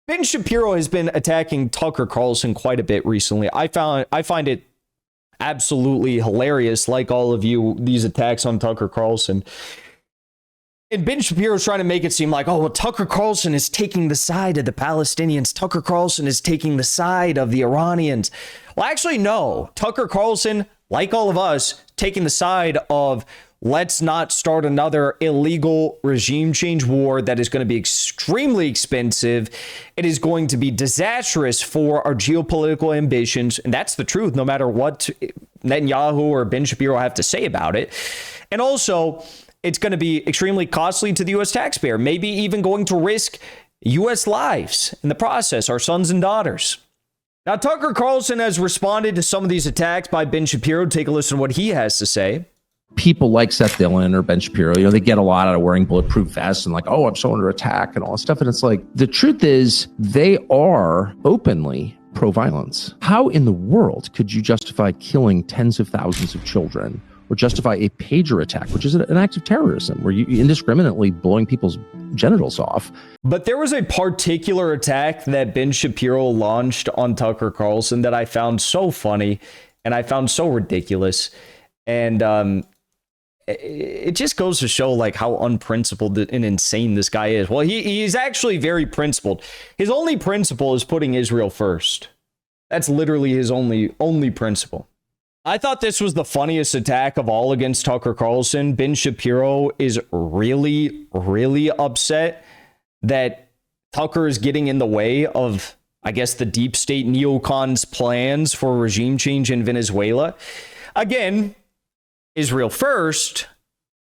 Ben Shapiro has been attacking Tucker Carlson quite a bit recently. I find it absolutely hilarious, like all of you, these attacks on Tucker Carlson. And Ben Shapiro is trying to make it seem like, oh, well, Tucker Carlson is taking the side of the Palestinians. Tucker Carlson is taking the side of the Iranians. Well, actually, no. Tucker Carlson, like all of us, taking the side of let's not start another illegal regime change war that is going to be extremely expensive. It is going to be disastrous for our geopolitical ambitions. And that's the truth, no matter what Netanyahu or Ben Shapiro have to say about it. And also, it's going to be extremely costly to the U.S. taxpayer, maybe even going to risk U.S. lives in the process, our sons and daughters. Now, Tucker Carlson has responded to some of these attacks by Ben Shapiro. Take a listen to what he has to say. People like Seth Dillon or Ben Shapiro, they get a lot out of wearing bulletproof vests and like, oh, I'm so under attack and all that stuff. And it's like, the truth is they are openly pro-violence. How in the world could you justify killing tens of thousands of children or justify a pager attack, which is an act of terrorism where you indiscriminately blowing people's genitals off? But there was a particular attack that Ben Shapiro launched on Tucker Carlson that I found so funny and I found so ridiculous. And it just goes to show like how unprincipled and insane this guy is. Well, he's actually very principled. His only principle is putting Israel first. That's literally his only principle. I thought this was the funniest attack of all against Tucker Carlson. Ben Shapiro is really, really upset that Tucker is getting in the way of, I guess, the deep state neocons' plans for regime change in Venezuela. Again, Israel first.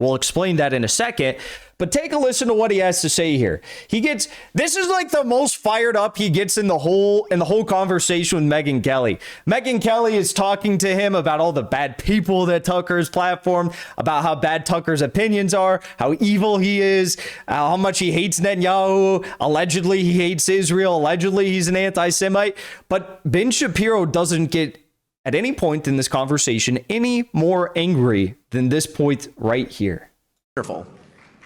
We'll explain that in a second. But take a listen to what he has to say here. This is like the most fired up he gets in the whole conversation with Megyn Kelly. Megyn Kelly is talking to him about all the bad people that Tucker's platformed, about how bad Tucker's opinions are, how evil he is, how much he hates Netanyahu. Allegedly, he hates Israel. Allegedly, he's an anti-Semite. But Ben Shapiro doesn't get, at any point in this conversation, any more angry than this point right here.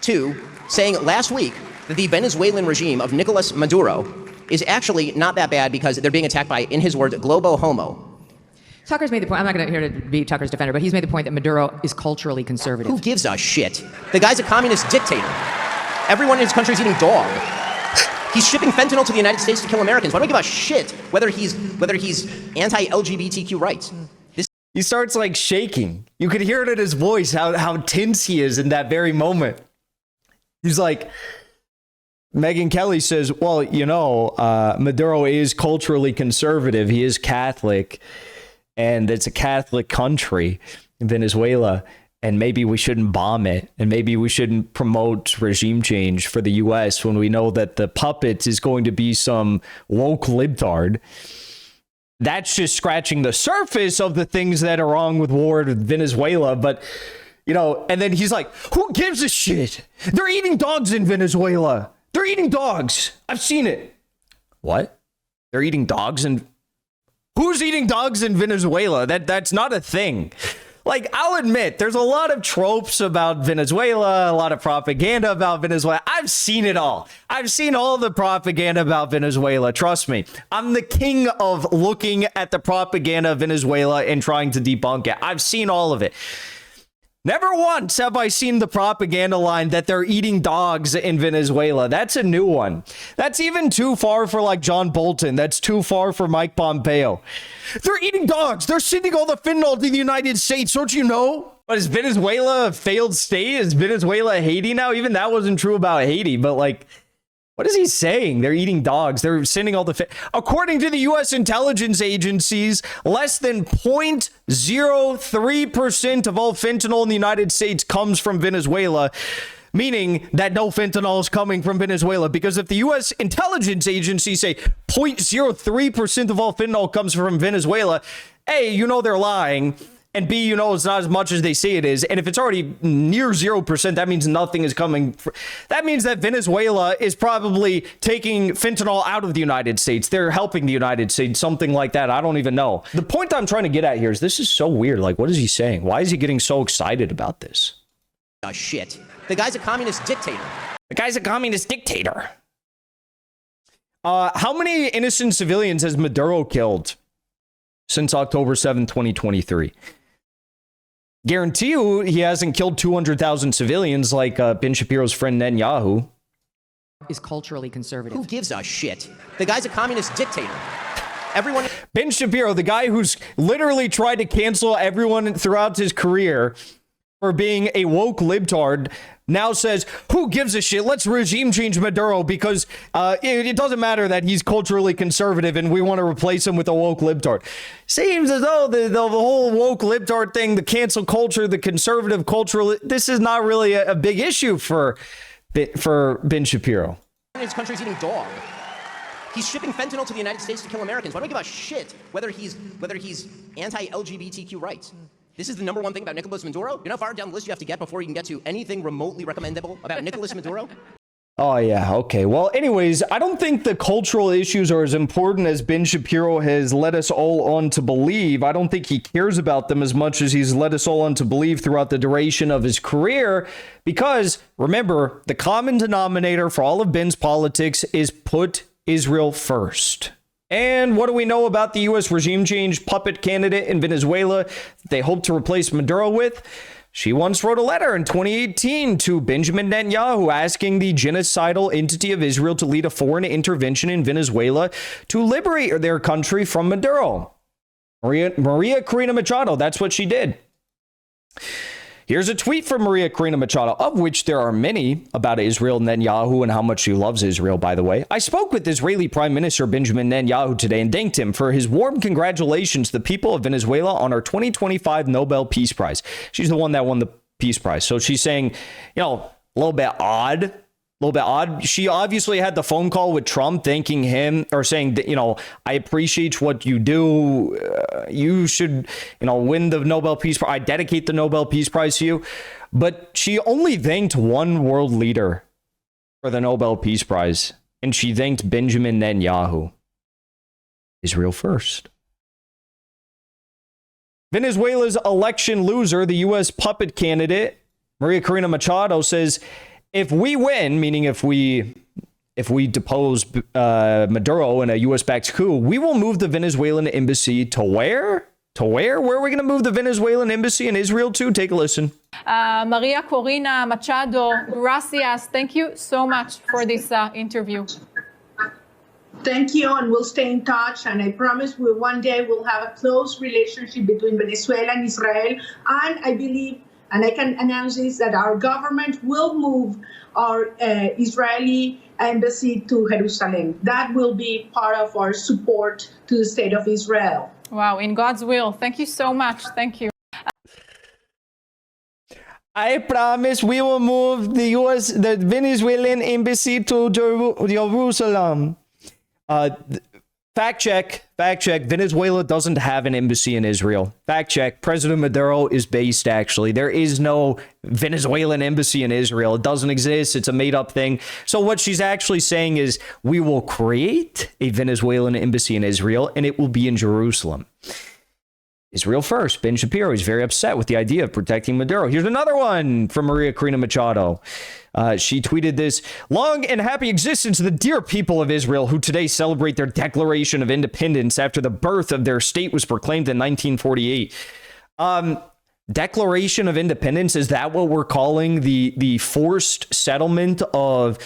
Two, saying last week that the Venezuelan regime of Nicolas Maduro is actually not that bad because they're being attacked by, in his words, globo homo. Tucker's made the point, I'm not going to here to be Tucker's defender, but he's made the point that Maduro is culturally conservative. Who gives a shit? The guy's a communist dictator. Everyone in his country is eating dog. He's shipping fentanyl to the United States to kill Americans. Why do I give a shit whether he's anti-LGBTQ rights? He starts like shaking. You could hear it in his voice, how tense he is in that very moment. He's like, Megyn Kelly says, well, Maduro is culturally conservative. He is Catholic, and it's a Catholic country, Venezuela, and maybe we shouldn't bomb it, and maybe we shouldn't promote regime change for the U.S. when we know that the puppet is going to be some woke libtard. That's just scratching the surface of the things that are wrong with war with Venezuela, but... and then he's like, who gives a shit? They're eating dogs in Venezuela. They're eating dogs. I've seen it. What? They're eating dogs who's eating dogs in Venezuela? That's not a thing. Like, I'll admit, there's a lot of tropes about Venezuela, a lot of propaganda about Venezuela. I've seen it all. I've seen all the propaganda about Venezuela. Trust me. I'm the king of looking at the propaganda of Venezuela and trying to debunk it. I've seen all of it. Never once have I seen the propaganda line that they're eating dogs in Venezuela. That's a new one. That's even too far for like John Bolton. That's too far for Mike Pompeo. They're eating dogs. They're sending all the fentanyl to the United States. Don't you know? But is Venezuela a failed state? Is Venezuela Haiti now? Even that wasn't true about Haiti, but like, what is he saying? They're eating dogs. They're sending all the... According to the U.S. intelligence agencies, less than 0.03% of all fentanyl in the United States comes from Venezuela, meaning that no fentanyl is coming from Venezuela. Because if the U.S. intelligence agencies say 0.03% of all fentanyl comes from Venezuela, A, they're lying. And B, it's not as much as they say it is. And if it's already near 0%, that means nothing is coming. That means that Venezuela is probably taking fentanyl out of the United States. They're helping the United States, something like that. I don't even know. The point I'm trying to get at here is this is so weird. Like, what is he saying? Why is he getting so excited about this? Shit. The guy's a communist dictator. The guy's a communist dictator. How many innocent civilians has Maduro killed since October 7, 2023? Guarantee you he hasn't killed 200,000 civilians like Ben Shapiro's friend Netanyahu. Is culturally conservative. Who gives a shit? The guy's a communist dictator. Everyone. Ben Shapiro, the guy who's literally tried to cancel everyone throughout his career for being a woke libtard, now says, who gives a shit? Let's regime change Maduro because it doesn't matter that he's culturally conservative and we want to replace him with a woke libtard. Seems as though the whole woke libtard thing, the cancel culture, the conservative culture, this is not really a big issue for Ben Shapiro. His country's eating dog. He's shipping fentanyl to the United States to kill Americans. Why do I give a shit whether he's anti-LGBTQ rights? This is the number one thing about Nicolas Maduro. You know how far down the list you have to get before you can get to anything remotely recommendable about Nicolas Maduro? Oh, yeah. Okay. Well, anyways, I don't think the cultural issues are as important as Ben Shapiro has led us all on to believe. I don't think he cares about them as much as he's led us all on to believe throughout the duration of his career. Because remember, the common denominator for all of Ben's politics is put Israel first. And what do we know about the U.S. regime change puppet candidate in Venezuela they hope to replace Maduro with? She once wrote a letter in 2018 to Benjamin Netanyahu asking the genocidal entity of Israel to lead a foreign intervention in Venezuela to liberate their country from Maduro. Maria Corina Machado, that's what she did. Here's a tweet from Maria Corina Machado, of which there are many, about Israel, Netanyahu, and how much she loves Israel, by the way. I spoke with Israeli Prime Minister Benjamin Netanyahu today and thanked him for his warm congratulations to the people of Venezuela on our 2025 Nobel Peace Prize. She's the one that won the Peace Prize. So she's saying, a little bit odd. She obviously had the phone call with Trump thanking him or saying that, I appreciate what you do. You should, win the Nobel Peace Prize. I dedicate the Nobel Peace Prize to you. But she only thanked one world leader for the Nobel Peace Prize. And she thanked Benjamin Netanyahu. Israel first. Venezuela's election loser, the U.S. puppet candidate, Maria Corina Machado, says, if we win, meaning if we depose Maduro in a U.S.-backed coup, we will move the Venezuelan embassy to where? Where are we going to move the Venezuelan embassy in Israel to? Take a listen. Maria Corina Machado, gracias. Thank you so much for this interview. Thank you, and we'll stay in touch. And I promise one day we'll have a close relationship between Venezuela and Israel. And I believe, and I can announce this, that our government will move our Israeli embassy to Jerusalem. That will be part of our support to the state of Israel. Wow, in God's will. Thank you so much. Thank you. I promise we will move the Venezuelan embassy to Jerusalem. Fact check. Venezuela doesn't have an embassy in Israel. Fact check. President Maduro is based, actually. There is no Venezuelan embassy in Israel. It doesn't exist. It's a made-up thing. So what she's actually saying is we will create a Venezuelan embassy in Israel, and it will be in Jerusalem. Israel first. Ben Shapiro is very upset with the idea of protecting Maduro. Here's another one from Maria Corina Machado. She tweeted this: long and happy existence of the dear people of Israel who today celebrate their declaration of independence after the birth of their state was proclaimed in 1948. Declaration of Independence, is that what we're calling the forced settlement of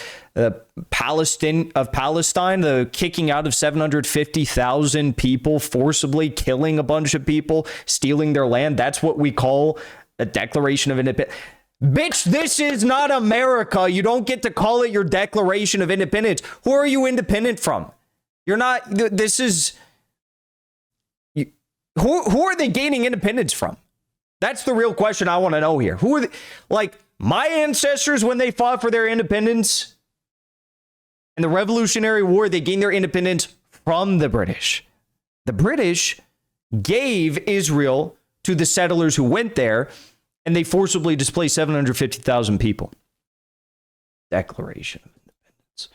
Palestine, the kicking out of 750,000 people, forcibly killing a bunch of people, stealing their land? That's what we call a Declaration of Independence. Bitch, this is not America. You don't get to call it your Declaration of Independence. Who are you independent from? You're not. This is. Who are they gaining independence from? That's the real question I want to know here. Who are like my ancestors when they fought for their independence in the Revolutionary War? They gained their independence from the British. The British gave Israel to the settlers who went there, and they forcibly displaced 750,000 people. Declaration of Independence.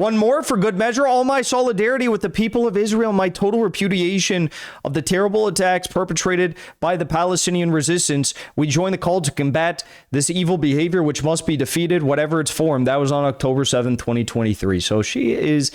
One more for good measure, all my solidarity with the people of Israel, my total repudiation of the terrible attacks perpetrated by the Palestinian resistance. We join the call to combat this evil behavior, which must be defeated, whatever its form. That was on October 7th, 2023. So she is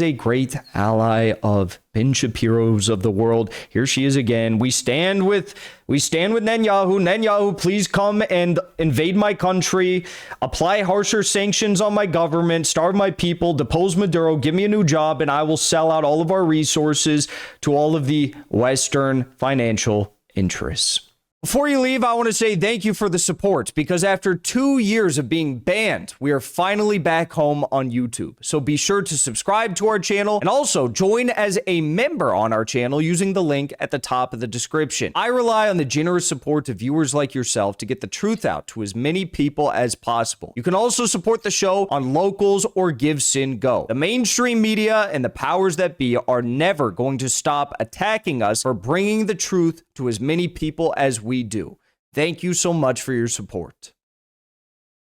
a great ally of Ben Shapiro's of the world. Here she is again. We stand with Netanyahu. Netanyahu, please come and invade my country, apply harsher sanctions on my government, starve my people, depose Maduro, give me a new job, and I will sell out all of our resources to all of the Western financial interests. Before you leave, I want to say thank you for the support, because after 2 years of being banned, we are finally back home on YouTube. So be sure to subscribe to our channel and also join as a member on our channel using the link at the top of the description. I rely on the generous support of viewers like yourself to get the truth out to as many people as possible. You can also support the show on Locals or Give Sin Go. The mainstream media and the powers that be are never going to stop attacking us for bringing the truth to as many people as we do. Thank you so much for your support.